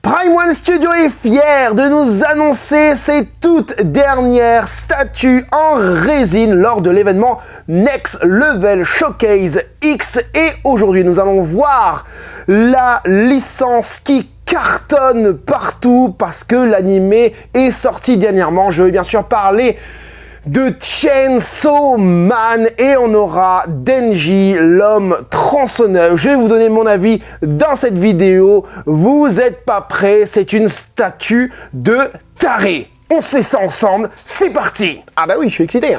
Prime One Studio est fier de nous annoncer ses toutes dernières statues en résine lors de l'événement Next Level Showcase X. Et aujourd'hui, nous allons voir la licence qui cartonne partout parce que l'animé est sorti dernièrement. Je vais bien sûr parler de Chainsaw Man et on aura Denji, l'homme tronçonneur. Je vais vous donner mon avis dans cette vidéo. Vous êtes pas prêts, c'est une statue de taré. On se fait ça ensemble, c'est parti. Ah bah oui, je suis excité.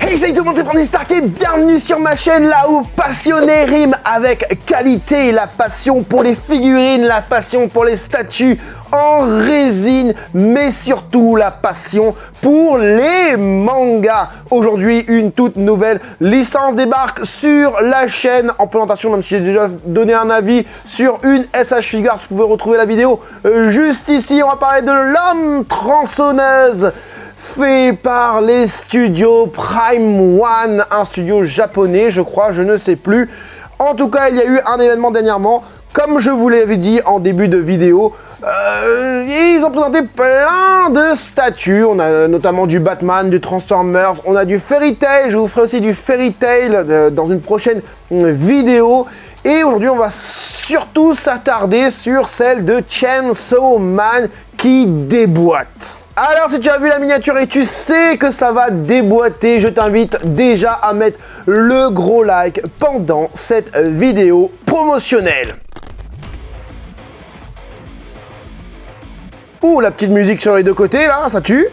Hey, salut tout le monde, c'est Francis Stark et bienvenue sur ma chaîne là où passionné rime avec qualité, la passion pour les figurines, la passion pour les statues en résine, mais surtout la passion pour les mangas. Aujourd'hui, une toute nouvelle licence débarque sur la chaîne en présentation, même si j'ai déjà donné un avis sur une SH Figures, vous pouvez retrouver la vidéo juste ici. On va parler de l'homme tronçonneuse, fait par les studios Prime One, un studio japonais, je crois, je ne sais plus. En tout cas, il y a eu un événement dernièrement, comme je vous l'avais dit en début de vidéo. Ils ont présenté plein de statues. On a notamment du Batman, du Transformers, on a du Fairy Tail. Je vous ferai aussi du Fairy Tail dans une prochaine vidéo. Et aujourd'hui, on va surtout s'attarder sur celle de Chainsaw Man qui déboîte. Alors si tu as vu la miniature et tu sais que ça va déboîter, je t'invite déjà à mettre le gros like pendant cette vidéo promotionnelle. Ouh, la petite musique sur les deux côtés là, ça tue.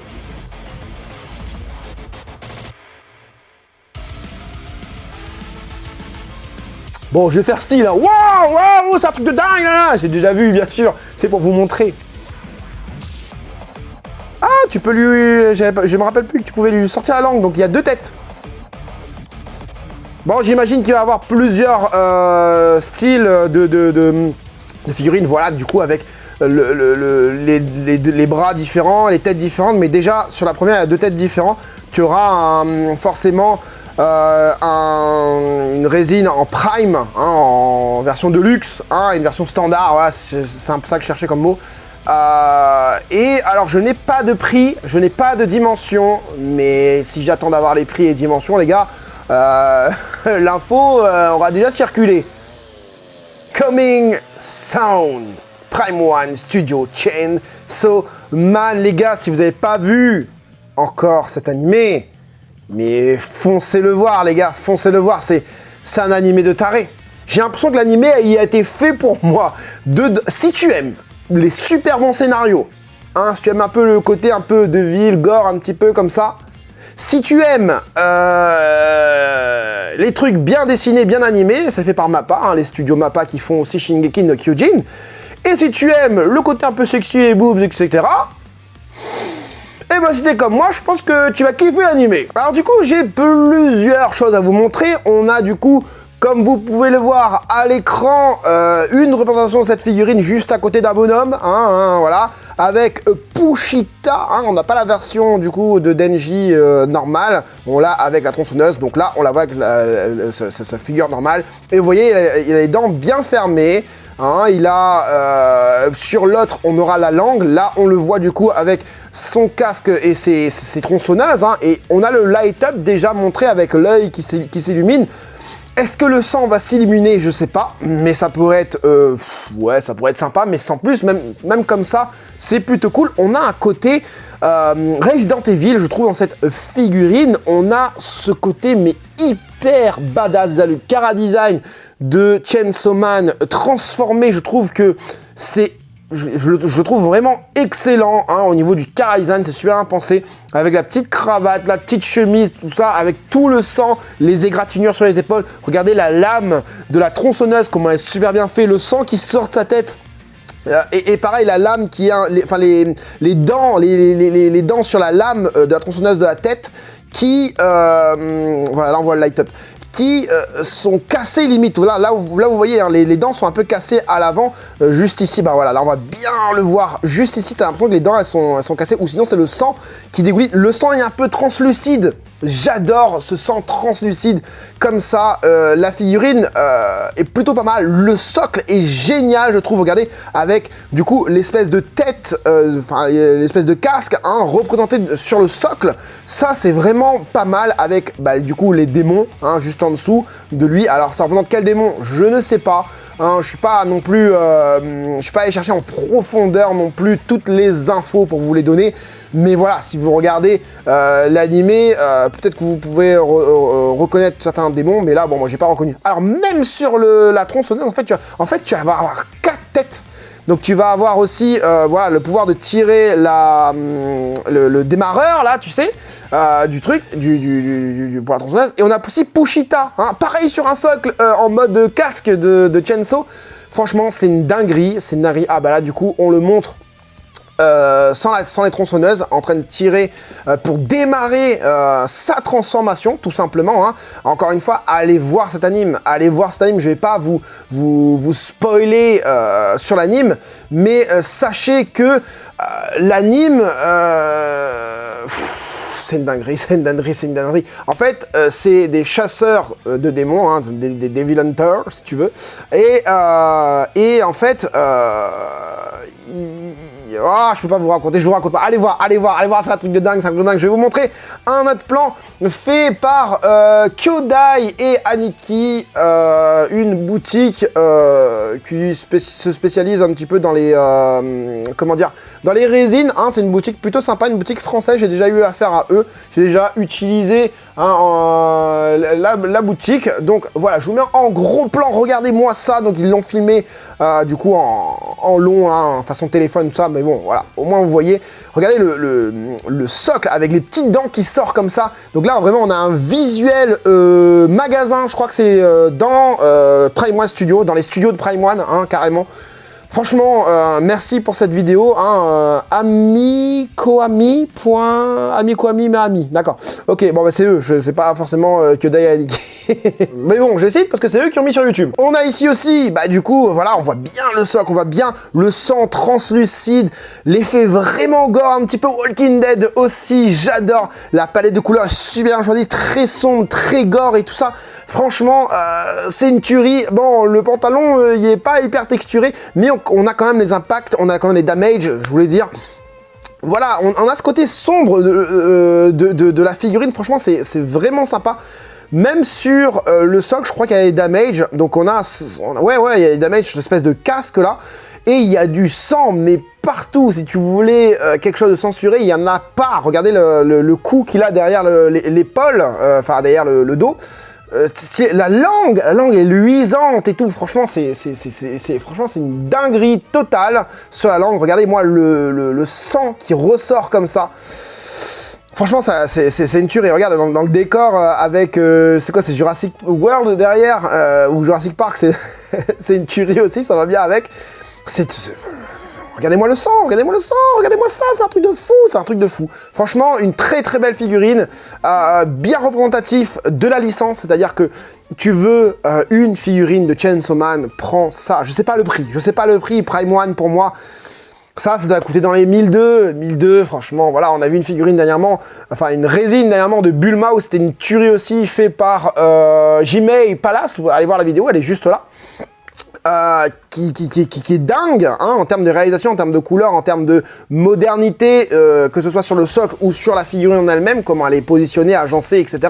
Bon, je vais faire style, hein. Waouh, c'est un truc de dingue là. J'ai déjà vu, bien sûr, c'est pour vous montrer. Ah, tu peux lui... Je me rappelle plus que tu pouvais lui sortir la langue, donc il y a deux têtes. Bon, j'imagine qu'il va y avoir plusieurs styles de figurines, voilà, du coup, avec les bras différents, les têtes différentes, mais déjà, sur la première, il y a deux têtes différentes. Tu auras forcément une résine en prime, hein, en version de luxe, hein, une version standard, voilà, c'est un peu ça que je cherchais comme mot. Et alors je n'ai pas de prix, je n'ai pas de dimension, mais si j'attends d'avoir les prix et dimensions, les gars, l'info aura déjà circulé. Coming soon, Prime One Studio Chainsaw Man, les gars, si vous n'avez pas vu encore cet animé, mais foncez le voir, les gars, foncez le voir, c'est un animé de taré. J'ai l'impression que l'animé il a été fait pour moi. Si tu aimes les super bons scénarios, hein, si tu aimes un peu le côté un peu de ville, gore, un petit peu comme ça, si tu aimes les trucs bien dessinés, bien animés, ça fait par Mappa, hein, les studios Mappa qui font aussi Shingeki no Kyojin, et si tu aimes le côté un peu sexy, les boobs, etc., et ben si t'es comme moi, je pense que tu vas kiffer l'animé. Alors du coup, j'ai plusieurs choses à vous montrer. On a du coup, comme vous pouvez le voir à l'écran, une représentation de cette figurine juste à côté d'un bonhomme, voilà, avec Pushita, hein, on n'a pas la version du coup de Denji normale, on l'a avec la tronçonneuse, donc là on la voit avec sa figure normale, et vous voyez, il a les dents bien fermées, hein, il a, sur l'autre on aura la langue, là on le voit du coup avec son casque et ses tronçonneuses, hein, et on a le light-up déjà montré avec l'œil qui s'illumine. Est-ce que le sang va s'illuminer? Je sais pas, mais ça pourrait être, ouais, ça pourrait être sympa, mais sans plus, même comme ça, c'est plutôt cool. On a un côté Resident Evil, je trouve, dans cette figurine. On a ce côté, mais hyper badass, le chara-design de Chainsaw Man transformé. Je trouve que c'est... Je le trouve vraiment excellent, hein, au niveau du chara-design, c'est super bien pensé, avec la petite cravate, la petite chemise, tout ça, avec tout le sang, les égratignures sur les épaules. Regardez la lame de la tronçonneuse, comment elle est super bien fait, le sang qui sort de sa tête. Et pareil, la lame qui a, les dents sur la lame de la tronçonneuse de la tête qui, voilà, là on voit le light-up, qui sont cassées limite. Là vous voyez, hein, les dents sont un peu cassées à l'avant, juste ici, bah voilà, là on va bien le voir, juste ici, t'as l'impression que les dents elles sont cassées, ou sinon c'est le sang qui dégouline. Le sang est un peu translucide, J'adore ce sang translucide comme ça. La figurine est plutôt pas mal. Le socle est génial, je trouve. Regardez, avec du coup l'espèce de tête, enfin l'espèce de casque hein, représenté sur le socle. Ça, c'est vraiment pas mal avec bah, du coup les démons hein, juste en dessous de lui. Alors, ça représente quel démon? Je ne sais pas. Hein, je suis pas non plus, je suis pas allé chercher en profondeur non plus toutes les infos pour vous les donner. Mais voilà, si vous regardez l'animé, peut-être que vous pouvez reconnaître certains démons, mais là, bon, moi, j'ai pas reconnu. Alors, même sur la tronçonneuse, en fait, tu vas avoir 4 têtes. Donc, tu vas avoir aussi, voilà, le pouvoir de tirer le démarreur, là, tu sais, du truc, pour la tronçonneuse. Et on a aussi Pushita, hein, pareil sur un socle, en mode casque de Chainsaw. Franchement, c'est une dinguerie, Ah, bah là, du coup, on le montre. Sans les tronçonneuses, en train de tirer pour démarrer sa transformation, tout simplement. Hein. Encore une fois, allez voir cet anime. Je vais pas vous spoiler sur l'anime, mais sachez que l'anime... c'est une dinguerie. En fait, c'est des chasseurs de démons, hein, des Devil Hunters, si tu veux. Et en fait, je peux pas vous raconter, je vous raconte pas. Allez voir, c'est un truc de dingue, Je vais vous montrer un autre plan fait par Kyodai et Aniki, une boutique qui se spécialise un petit peu dans les dans les résines. Hein, c'est une boutique plutôt sympa, une boutique française. J'ai déjà eu affaire à eux, j'ai déjà utilisé hein, la boutique. Donc voilà, je vous mets en gros plan. Regardez-moi ça. Donc ils l'ont filmé du coup en long, hein, façon téléphone, tout ça. Mais bon, voilà, au moins vous voyez. Regardez le socle avec les petites dents qui sortent comme ça. Donc là, vraiment, on a un visuel magasin. Je crois que c'est dans Prime One Studio, dans les studios de Prime One, hein, carrément. Franchement, merci pour cette vidéo. Hein, Amikoami, mais ami. D'accord. Ok, bon, bah, c'est eux. C'est pas forcément Kyodai et Aniki. Mais bon, je cite parce que c'est eux qui ont mis sur YouTube. On a ici aussi, bah du coup, voilà, on voit bien le socle, on voit bien le sang translucide, l'effet vraiment gore, un petit peu Walking Dead aussi. J'adore la palette de couleurs, super bien choisie, très sombre, très gore et tout ça. Franchement, c'est une tuerie. Bon, le pantalon, il est pas hyper texturé, mais on a quand même les impacts, on a quand même les damages, je voulais dire. Voilà, on a ce côté sombre de la figurine. Franchement, c'est vraiment sympa. Même sur le socle, je crois qu'il y a des damages. Donc il y a des damages sur cette espèce de casque là. Et il y a du sang, mais partout. Si tu voulais quelque chose de censuré, il n'y en a pas. Regardez le coup qu'il a derrière l'épaule, enfin derrière le dos. La langue est luisante et tout. Franchement, c'est une dinguerie totale sur la langue. Regardez-moi le sang qui ressort comme ça. Franchement, c'est une tuerie. Regarde, dans le décor avec... c'est quoi, c'est Jurassic World derrière ou Jurassic Park, c'est une tuerie aussi, ça va bien avec. Regardez-moi le sang, regardez-moi ça, c'est un truc de fou, Franchement, une très très belle figurine, bien représentatif de la licence, c'est-à-dire que tu veux une figurine de Chainsaw Man, prends ça. Je sais pas le prix, Prime One pour moi. Ça doit coûter dans les 1002, franchement, voilà, on a vu une figurine dernièrement, enfin une résine dernièrement de Bulma, où c'était une tuerie aussi, fait par Jimei Palace, allez voir la vidéo, elle est juste là. Qui est dingue hein, en termes de réalisation, en termes de couleur, en termes de modernité, que ce soit sur le socle ou sur la figurine en elle-même, comment elle est positionnée, agencée, etc.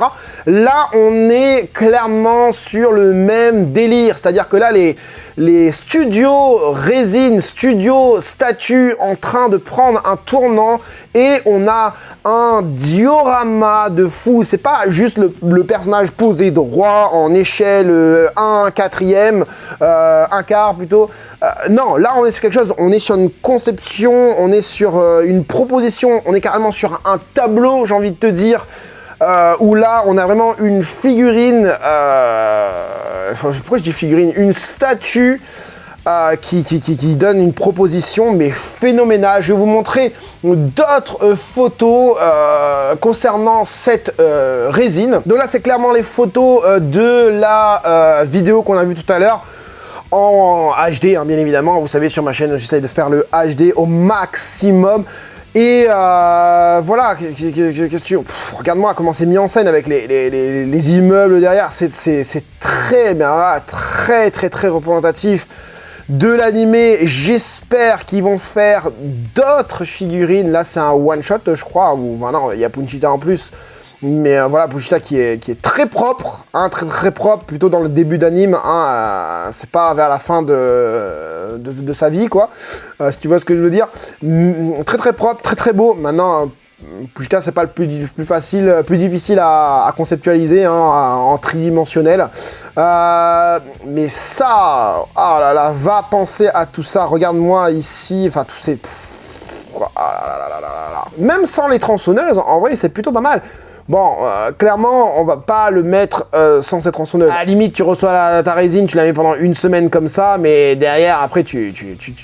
Là, on est clairement sur le même délire, c'est-à-dire que là, les studios résine, studios statues en train de prendre un tournant et on a un diorama de fou. C'est pas juste le personnage posé droit en échelle 1/4, 1/4 plutôt. Non, là on est sur quelque chose, on est sur une conception, on est sur une proposition, on est carrément sur un tableau, j'ai envie de te dire, où là on a vraiment une figurine, pourquoi je dis figurine, une statue qui donne une proposition mais phénoménale. Je vais vous montrer d'autres photos concernant cette résine. Donc là c'est clairement les photos de la vidéo qu'on a vue tout à l'heure. En HD, hein, bien évidemment, vous savez, sur ma chaîne, j'essaye de faire le HD au maximum. Et voilà, regarde-moi comment c'est mis en scène avec les immeubles derrière, c'est très bien là, très représentatif de l'animé. J'espère qu'ils vont faire d'autres figurines. Là c'est un one shot je crois, ou voilà, il y a Punchita en plus. Mais voilà, Punchita qui est très propre, hein, très propre, plutôt dans le début d'anime, hein, c'est pas vers la fin de sa vie, quoi, si tu vois ce que je veux dire. Très propre, très beau. Maintenant, Punchita, c'est pas le plus difficile à conceptualiser, hein, en tridimensionnel. Mais ça, ah là là, va penser à tout ça. Regarde-moi ici, enfin, tous ces... Même sans les tronçonneuses, en vrai, c'est plutôt pas mal. Bon, clairement, on va pas le mettre sans cette tronçonneuse. À la limite, tu reçois ta résine, tu la mets pendant une semaine comme ça, mais derrière, après, tu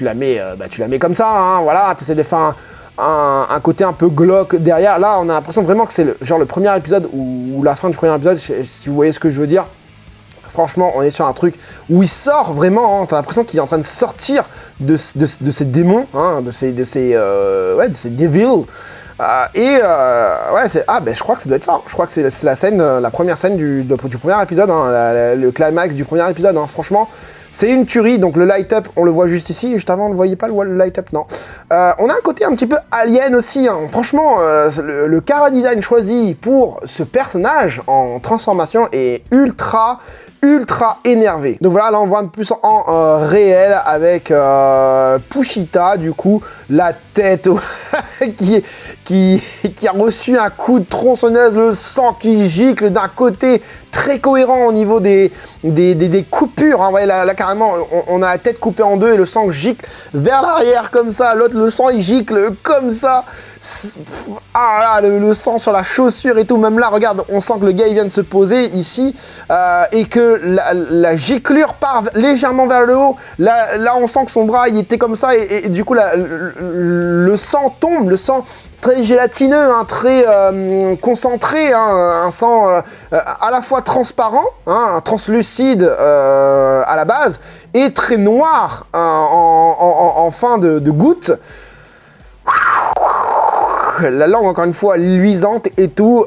la mets, tu la mets comme ça, hein, voilà, tu essaies de faire un côté un peu glauque derrière. Là, on a l'impression vraiment que c'est le premier épisode ou la fin du premier épisode, si vous voyez ce que je veux dire. Franchement, on est sur un truc où il sort vraiment, hein, t'as l'impression qu'il est en train de sortir de ces démons, hein, de ces devils. Ouais, je crois que ça doit être ça. Je crois que c'est la première scène du premier épisode, hein, le climax du premier épisode, hein. Franchement, c'est une tuerie. Donc le light-up, on le voit juste ici. Juste avant, on ne voyait pas le light-up, non. On a un côté un petit peu alien aussi, hein. Franchement, le chara design choisi pour ce personnage en transformation est ultra énervé. Donc voilà, là on voit un peu plus en réel avec Punchita, du coup, la tête qui a reçu un coup de tronçonneuse, le sang qui gicle d'un côté, très cohérent au niveau des coupures, hein. Vous voyez, là carrément, on a la tête coupée en deux et le sang gicle vers l'arrière comme ça, l'autre, le sang il gicle comme ça. Ah là, le sang sur la chaussure et tout, même là, regarde, on sent que le gars il vient de se poser ici et que la giclure part légèrement vers le haut. Là, on sent que son bras il était comme ça et du coup, le sang tombe, le sang très gélatineux, hein, très concentré, hein, un sang à la fois transparent, hein, translucide à la base et très noir en fin de goutte. La langue, encore une fois, luisante et tout,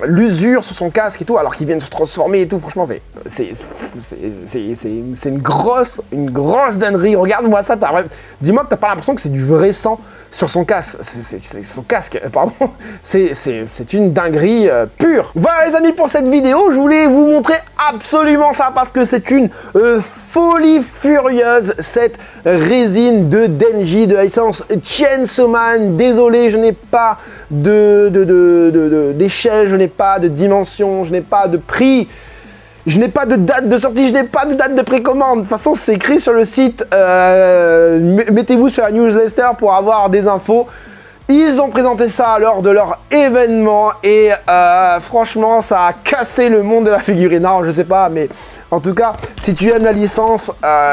l'usure sur son casque et tout, alors qu'il vient de se transformer et tout, franchement, c'est une grosse dinguerie. Regarde-moi ça, dis-moi que t'as pas l'impression que c'est du vrai sang sur son casque, son casque, pardon, c'est une dinguerie pure. Voilà les amis pour cette vidéo, je voulais vous montrer absolument ça parce que c'est une folie furieuse, cette résine de Denji de la licence Chainsaw Man. Désolé, je n'ai pas d'échelle, je n'ai pas de dimension, je n'ai pas de prix, je n'ai pas de date de sortie, je n'ai pas de date de précommande. De toute façon, c'est écrit sur le site. Mettez-vous sur la newsletter pour avoir des infos. Ils ont présenté ça lors de leur événement et franchement, ça a cassé le monde de la figurine. Non, je sais pas, mais en tout cas, si tu aimes la licence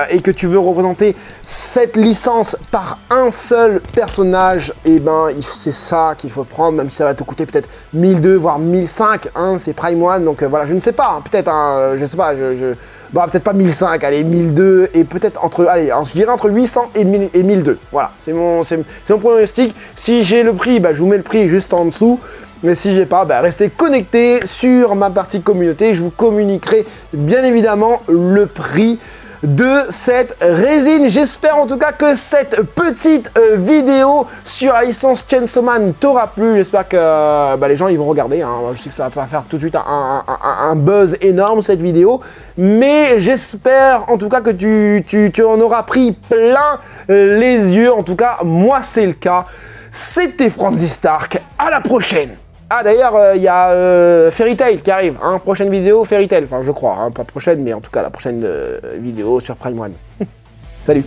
et que tu veux représenter cette licence par un seul personnage, et ben c'est ça qu'il faut prendre, même si ça va te coûter peut-être 1002 voire 1005, hein, c'est Prime One, donc voilà, je ne sais pas, hein, peut-être, hein, je ne sais pas, bon, peut-être pas 1005, allez, 1002, et peut-être je dirais entre 800 et 1002, voilà, c'est mon pronostic. Si j'ai le prix, bah, je vous mets le prix juste en dessous. Mais si j'ai pas, bah, restez connectés sur ma partie communauté. Je vous communiquerai bien évidemment le prix de cette résine. J'espère en tout cas que cette petite vidéo sur la licence Chainsaw Man t'aura plu. J'espère que les gens ils vont regarder, hein. Je sais que ça va pas faire tout de suite un buzz énorme cette vidéo, mais j'espère en tout cas que tu en auras pris plein les yeux. En tout cas, moi c'est le cas. C'était Franzy Stark, à la prochaine. Ah d'ailleurs, il y a Fairy Tail qui arrive, hein, prochaine vidéo Fairy Tail, enfin je crois, hein, pas prochaine, mais en tout cas la prochaine vidéo sur Prime One. Salut.